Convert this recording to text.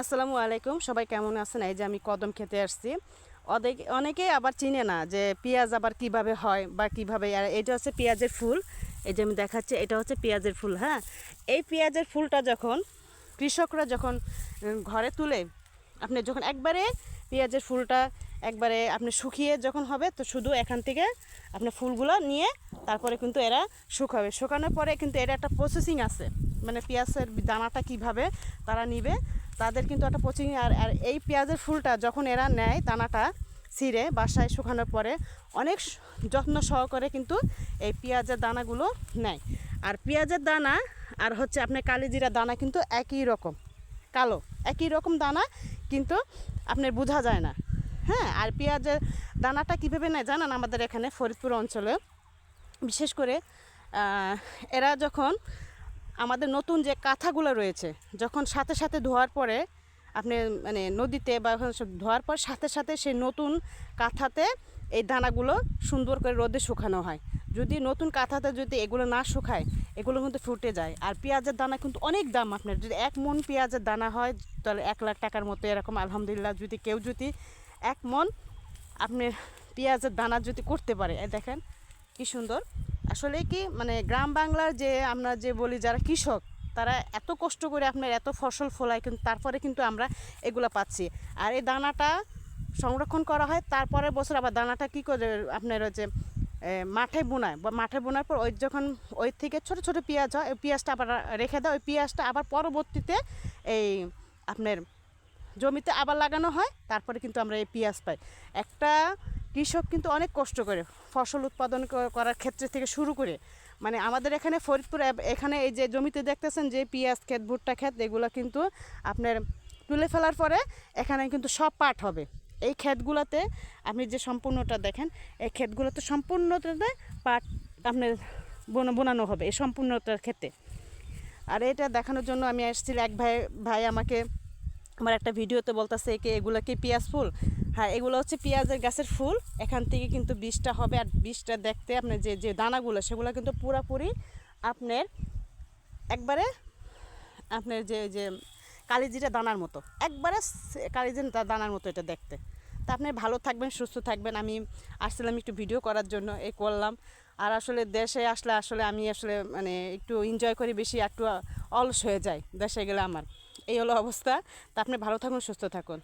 আসসালামু আলাইকুম, সবাই কেমন আছেন? এই যে আমি কদম খেতে আসছি। অনেকে আবার চিনে না যে পেঁয়াজ আবার কিভাবে হয় বা কিভাবে। আর এটা হচ্ছে পেঁয়াজের ফুল। এই যে আমি দেখাচ্ছি, এটা হচ্ছে পেঁয়াজের ফুল। হ্যাঁ, এই পেঁয়াজের ফুলটা যখন কৃষকরা যখন ঘরে তুলে, আপনি যখন একবারে পেঁয়াজের ফুলটা একবারে আপনি শুকিয়ে যখন হবে, তো শুধু এখান থেকে আপনি ফুলগুলো নিয়ে তারপরে কিন্তু এরা শুকাবে। শুকানোর পরে কিন্তু এর একটা প্রসেসিং আছে, মানে পেঁয়াজের দানাটা কিভাবে তারা নিবে, তাদের কিন্তু একটা প্রসেসিং। আর এই পেঁয়াজের ফুলটা যখন এরা নেয় দানাটা ছিঁড়ে বাসায় শুকানোর পরে অনেক যত্ন সহকারে কিন্তু এই পেঁয়াজের দানাগুলো নেয়। আর পেঁয়াজের দানা আর হচ্ছে আপনার কালিজিরা দানা কিন্তু একই রকম কালো, একই রকম দানা, কিন্তু আপনার বোঝা যায় না। হ্যাঁ, আর পেঁয়াজের দানাটা কীভাবে নেয় জানান? আমাদের এখানে ফরিদপুর অঞ্চলে বিশেষ করে এরা যখন আমাদের নতুন যে কাঁথাগুলো রয়েছে, যখন সাথে সাথে ধোয়ার পরে আপনি মানে নদীতে বা ধোয়ার পর সাথে সাথে সেই নতুন কাঁথাতে এই দানাগুলো সুন্দর করে রোদে শুকানো হয়। যদি নতুন কাঁথাতে যদি এগুলো না শুকায়, এগুলো কিন্তু ফুটে যায়। আর পেঁয়াজের দানা কিন্তু অনেক দাম। আপনার যদি 1 মণ পেঁয়াজের দানা হয় তাহলে 1 লাখ টাকার মতো এরকম। আলহামদুলিল্লাহ, যদি কেউ যদি 1 মণ আপনি পেঁয়াজের দানা যদি করতে পারে, দেখেন কি সুন্দর। আসলে কি মানে গ্রাম বাংলার যে আমরা যে বলি যারা কৃষক, তারা এত কষ্ট করে আপনার এত ফসল ফলায়, কিন্তু তারপরে কিন্তু আমরা এগুলো পাচ্ছি। আর এই দানাটা সংরক্ষণ করা হয়, তারপরের বছর আবার দানাটা কী করে আপনার হচ্ছে মাঠে বোনায়, বা মাঠে বোনার পর ওই যখন ওই থেকে ছোট ছোট পেঁয়াজ হয়, ওই পেঁয়াজটা আবার রেখে দেয়। ওই পেঁয়াজটা আবার পরবর্তীতে এই আপনার জমিতে আবার লাগানো হয়, তারপরে কিন্তু আমরা এই পেঁয়াজ পাই। একটা কৃষক কিন্তু অনেক কষ্ট করে ফসল উৎপাদন করার ক্ষেত্রে থেকে শুরু করে, মানে আমাদের এখানে ফরিদপুর এখানে এই যে জমিতে দেখতেছেন যে পেঁয়াজ ক্ষেত, ভুট্টা ক্ষেত, এগুলো কিন্তু আপনার তুলে ফেলার পরে এখানে কিন্তু সব পাট হবে। এই ক্ষেতগুলোতে আপনি যে সম্পূর্ণটা দেখেন, এই ক্ষেতগুলোতে সম্পূর্ণটাতে পাট আপনার বোনানো হবে এই সম্পূর্ণটার ক্ষেতে। আর এটা দেখানোর জন্য আমি এসেছিলাম। এক ভাই আমাকে আমার একটা ভিডিওতে বলতেছে কি এগুলো কি পেঁয়াজ ফুল? হ্যাঁ, এগুলো হচ্ছে পেঁয়াজের গাছের ফুল। এখান থেকে কিন্তু বীজটা হবে। আর বীজটা দেখতে আপনার যে যে দানাগুলো, সেগুলো কিন্তু পুরোপুরি আপনার একবারে আপনার যে যে কালিজিরা দানার মতো, একবারে কালিজিরা দানার মতো এটা দেখতে। তা আপনি ভালো থাকবেন, সুস্থ থাকবেন। আমি আসছিলাম একটু ভিডিও করার জন্য, এই করলাম। আর আসলে দেশে আসলে আমি আসলে মানে একটু এনজয় করি বেশি, একটু অলস হয়ে যায় দেশে গেলে আমার। এই হলো অবস্থা। তা আপনি ভালো থাকুন, সুস্থ থাকুন।